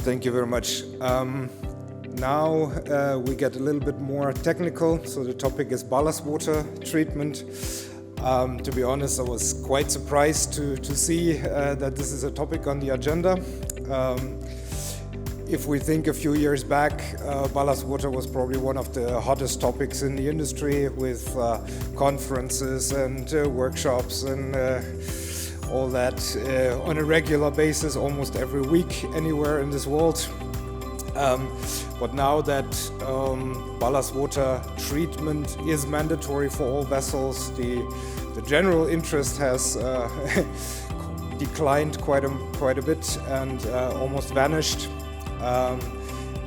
Thank you very much. Now we get a little bit more technical. So the topic is ballast water treatment. To be honest, I was quite surprised to see that this is a topic on the agenda. If we think a few years back, ballast water was probably one of the hottest topics in the industry, with conferences and workshops and all that on a regular basis, almost every week, anywhere in this world. But now that ballast water treatment is mandatory for all vessels, the general interest has declined quite a bit and almost vanished.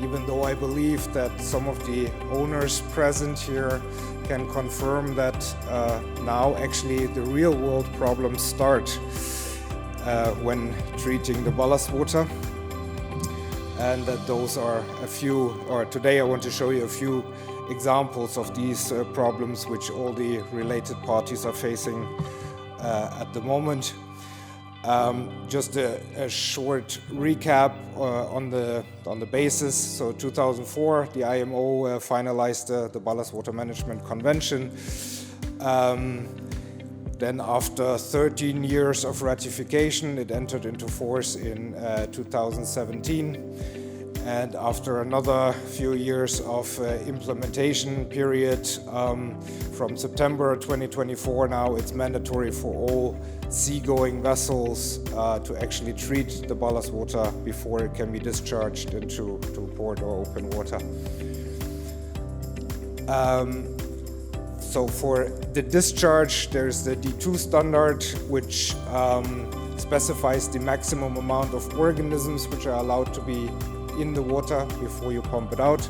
Even though I believe that some of the owners present here can confirm that now actually the real world problems start when treating the ballast water. And that those are a few, or today I want to show you a few examples of these problems which all the related parties are facing at the moment. Just a short recap on the basis. So 2004, the IMO finalized the Ballast Water Management Convention. Then after 13 years of ratification, it entered into force in 2017. And after another few years of implementation period, from September 2024 now, it's mandatory for all seagoing vessels to actually treat the ballast water before it can be discharged into port or open water. So for the discharge, there's the D2 standard, which specifies the maximum amount of organisms which are allowed to be in the water before you pump it out.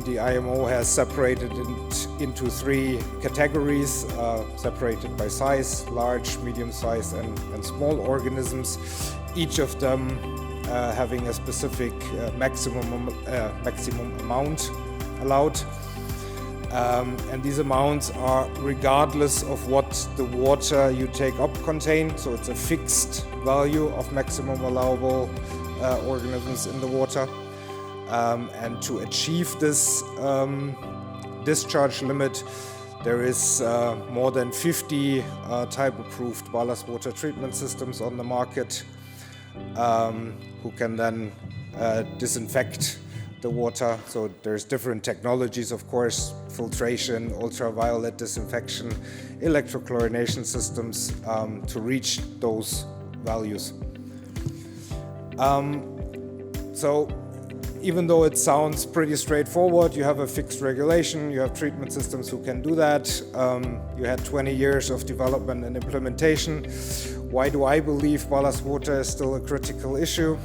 The IMO has separated it into three categories, separated by size: large, medium-sized, and small organisms. Each of them having a specific maximum amount allowed. And these amounts are regardless of what the water you take up contains. So it's a fixed value of maximum allowable organisms in the water. And to achieve this discharge limit, there is more than 50 type-approved ballast water treatment systems on the market who can then disinfect the water. So there's different technologies, of course: filtration, ultraviolet disinfection, electrochlorination systems to reach those values. So even though it sounds pretty straightforward, you have a fixed regulation, you have treatment systems who can do that. You had 20 years of development and implementation. Why do I believe ballast water is still a critical issue?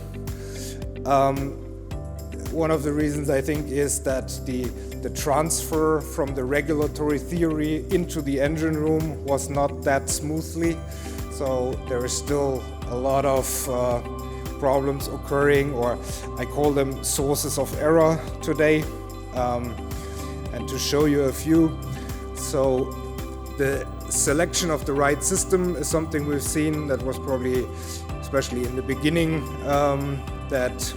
One of the reasons, I think, is that the transfer from the regulatory theory into the engine room was not that smoothly. So there is still a lot of problems occurring, or I call them sources of error today. And to show you a few, so the selection of the right system is something we've seen that was probably, especially in the beginning, that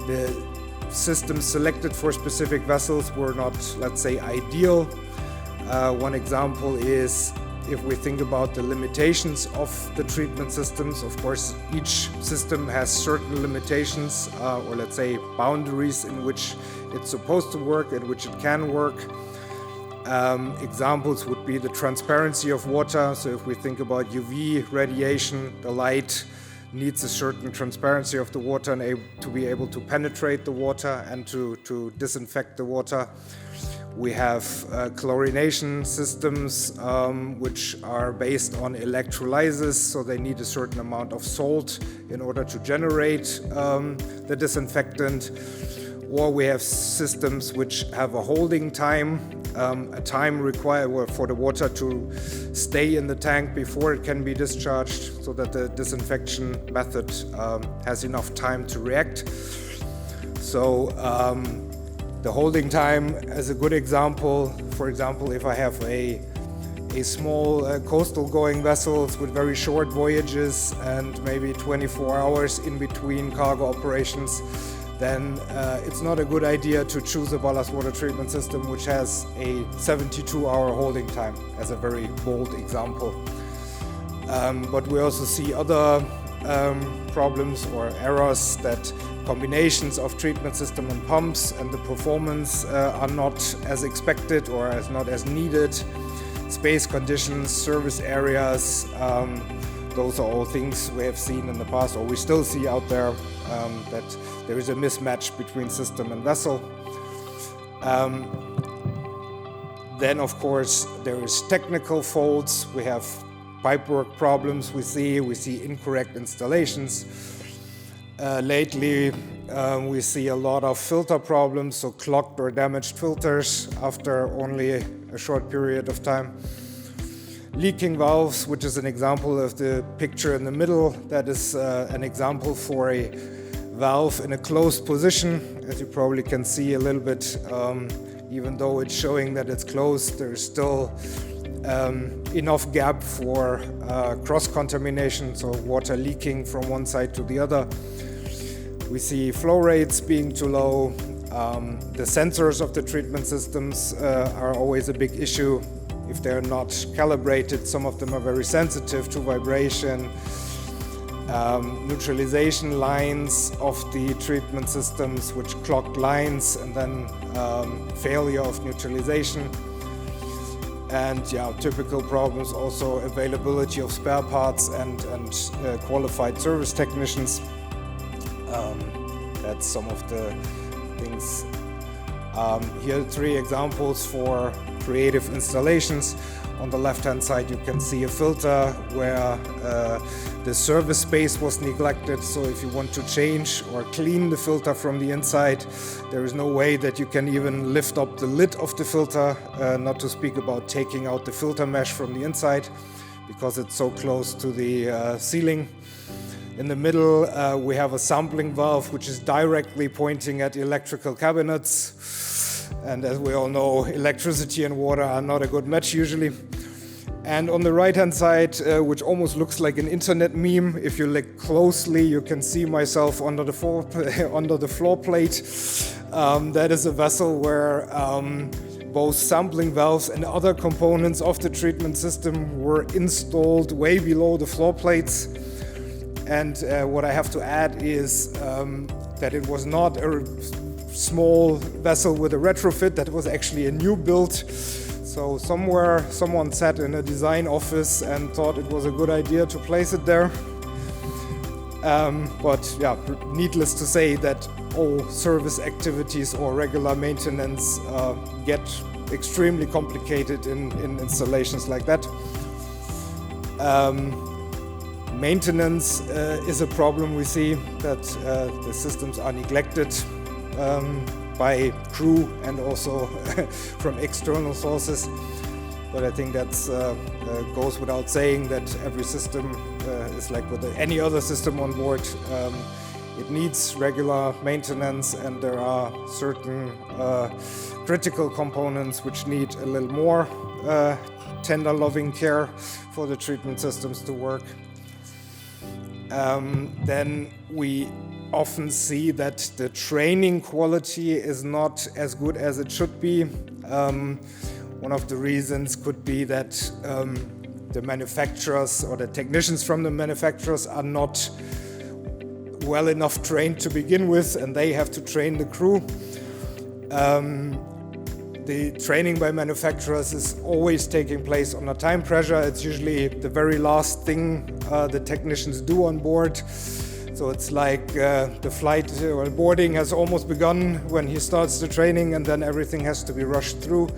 the systems selected for specific vessels were not, let's say, ideal. One example is, if we think about the limitations of the treatment systems, of course, each system has certain limitations, or let's say boundaries in which it's supposed to work, in which it can work. Examples would be the transparency of water. So if we think about UV radiation, the light needs a certain transparency of the water and to be able to penetrate the water and to disinfect the water. We have chlorination systems which are based on electrolysis, so they need a certain amount of salt in order to generate the disinfectant. Or we have systems which have a holding time, a time required for the water to stay in the tank before it can be discharged, so that the disinfection method has enough time to react. So the holding time is a good example. For example, if I have a a small coastal going vessels with very short voyages and maybe 24 hours in between cargo operations, then it's not a good idea to choose a ballast water treatment system which has a 72-hour holding time, as a very bold example. But we also see other problems or errors, that combinations of treatment system and pumps and the performance are not as expected or not as needed. Space conditions, service areas, those are all things we have seen in the past, or we still see out there, that there is a mismatch between system and vessel. Then of course there is technical faults. We have pipework problems we see incorrect installations. Lately we see a lot of filter problems, so clogged or damaged filters after only a short period of time. Leaking valves, which is an example of the picture in the middle. That is an example for a valve in a closed position. As you probably can see a little bit, even though it's showing that it's closed, there's still enough gap for cross-contamination, so water leaking from one side to the other. We see flow rates being too low. The sensors of the treatment systems are always a big issue. If they're not calibrated, some of them are very sensitive to vibration. Neutralization lines of the treatment systems, which clogged lines, and then failure of neutralization. And typical problems also availability of spare parts and qualified service technicians. That's some of the things. Here are 3 examples for creative installations. On the left-hand side you can see a filter where the service space was neglected, so if you want to change or clean the filter from the inside, there is no way that you can even lift up the lid of the filter, not to speak about taking out the filter mesh from the inside, because it's so close to the ceiling. In the middle we have a sampling valve which is directly pointing at electrical cabinets, and as we all know, electricity and water are not a good match usually. And on the right hand side, which almost looks like an internet meme, if you look closely you can see myself under the floor plate. That is a vessel where both sampling valves and other components of the treatment system were installed way below the floor plates. And what I have to add is that it was not a small vessel with a retrofit, that was actually a new build. So somewhere someone sat in a design office and thought it was a good idea to place it there. But needless to say that all service activities or regular maintenance get extremely complicated in installations like that. Maintenance is a problem we see, that the systems are neglected by crew and also from external sources. But I think that goes without saying that every system is like with any other system on board. It needs regular maintenance, and there are certain critical components which need a little more tender loving care for the treatment systems to work. Then we often see that the training quality is not as good as it should be. One of the reasons could be that the manufacturers or the technicians from the manufacturers are not well enough trained to begin with, and they have to train the crew. The training by manufacturers is always taking place under time pressure. It's usually the very last thing the technicians do on board. So it's like the flight or boarding has almost begun when he starts the training, and then everything has to be rushed through.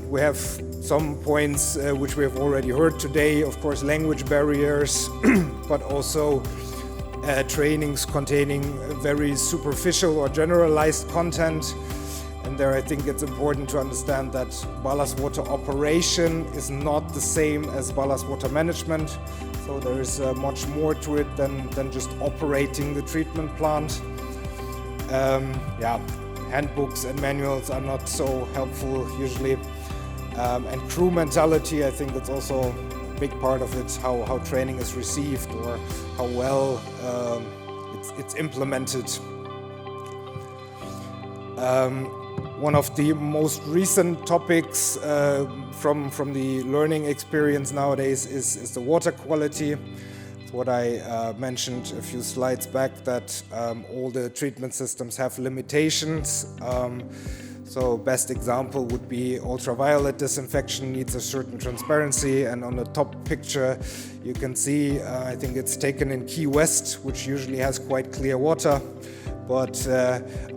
We have some points which we have already heard today, of course, language barriers, but also trainings containing very superficial or generalized content. And there I think it's important to understand that ballast water operation is not the same as ballast water management. So there is much more to it than just operating the treatment plant. Handbooks and manuals are not so helpful usually. And crew mentality, I think it's also a big part of it, how training is received or how well it's implemented. One of the most recent topics from the learning experience nowadays is the water quality. It's what I mentioned a few slides back, that all the treatment systems have limitations. So best example would be ultraviolet disinfection needs a certain transparency, and on the top picture you can see, I think it's taken in Key West, which usually has quite clear water. But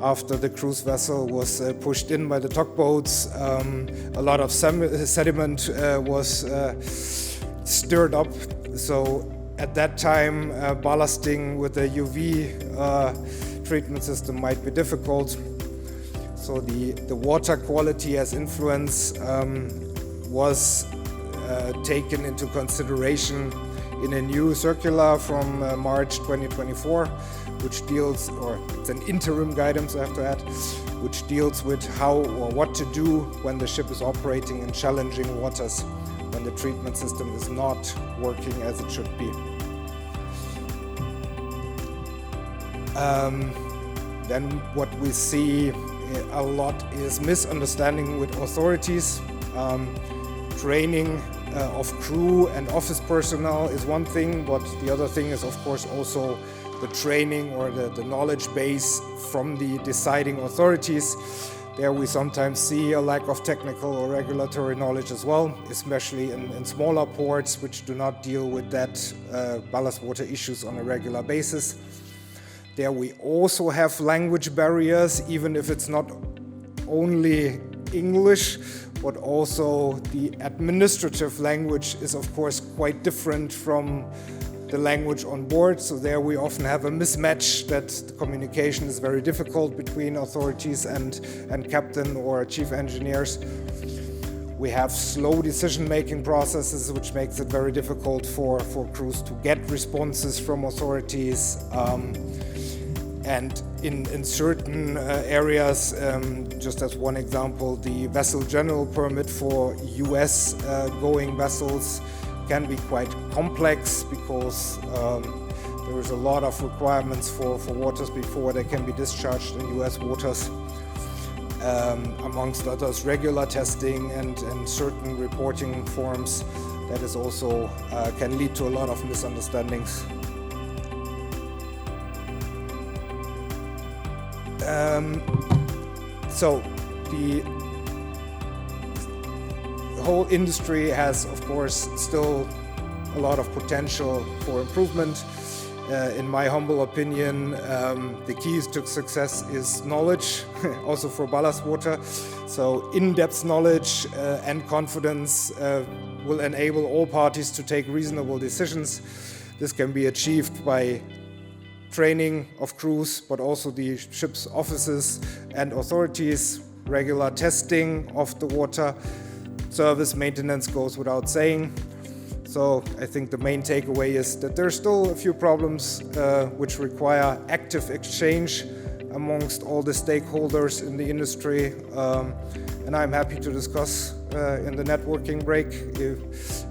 after the cruise vessel was pushed in by the tugboats, a lot of sediment was stirred up. So at that time, ballasting with a UV treatment system might be difficult. So the water quality as influence was taken into consideration in a new circular from March 2024, which deals, or it's an interim guidance after that, which deals with how or what to do when the ship is operating in challenging waters, when the treatment system is not working as it should be. Then what we see a lot is misunderstanding with authorities. Training of crew and office personnel is one thing, but the other thing is of course also the training or the knowledge base from the deciding authorities. There we sometimes see a lack of technical or regulatory knowledge as well, especially in smaller ports which do not deal with that ballast water issues on a regular basis. There we also have language barriers, even if it's not only English, but also the administrative language is of course quite different from the language on board. So there we often have a mismatch, that the communication is very difficult between authorities and captain or chief engineers. We have slow decision-making processes, which makes it very difficult for crews to get responses from authorities. And in certain areas, just as one example, the vessel general permit for US going vessels can be quite complex, because there is a lot of requirements for waters before they can be discharged in US waters. Amongst others, regular testing and certain reporting forms. That is also can lead to a lot of misunderstandings. So the whole industry has, of course, still a lot of potential for improvement. In my humble opinion, the keys to success is knowledge, also for ballast water. So in-depth knowledge and confidence will enable all parties to take reasonable decisions. This can be achieved by training of crews, but also the ship's offices and authorities, regular testing of the water, service maintenance goes without saying. So I think the main takeaway is that there's still a few problems which require active exchange amongst all the stakeholders in the industry, and I'm happy to discuss in the networking break,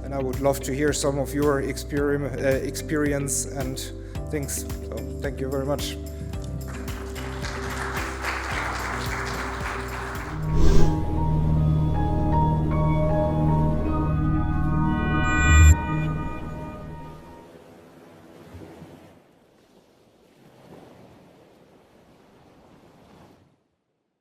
and I would love to hear some of your experience and things. So thank you very much.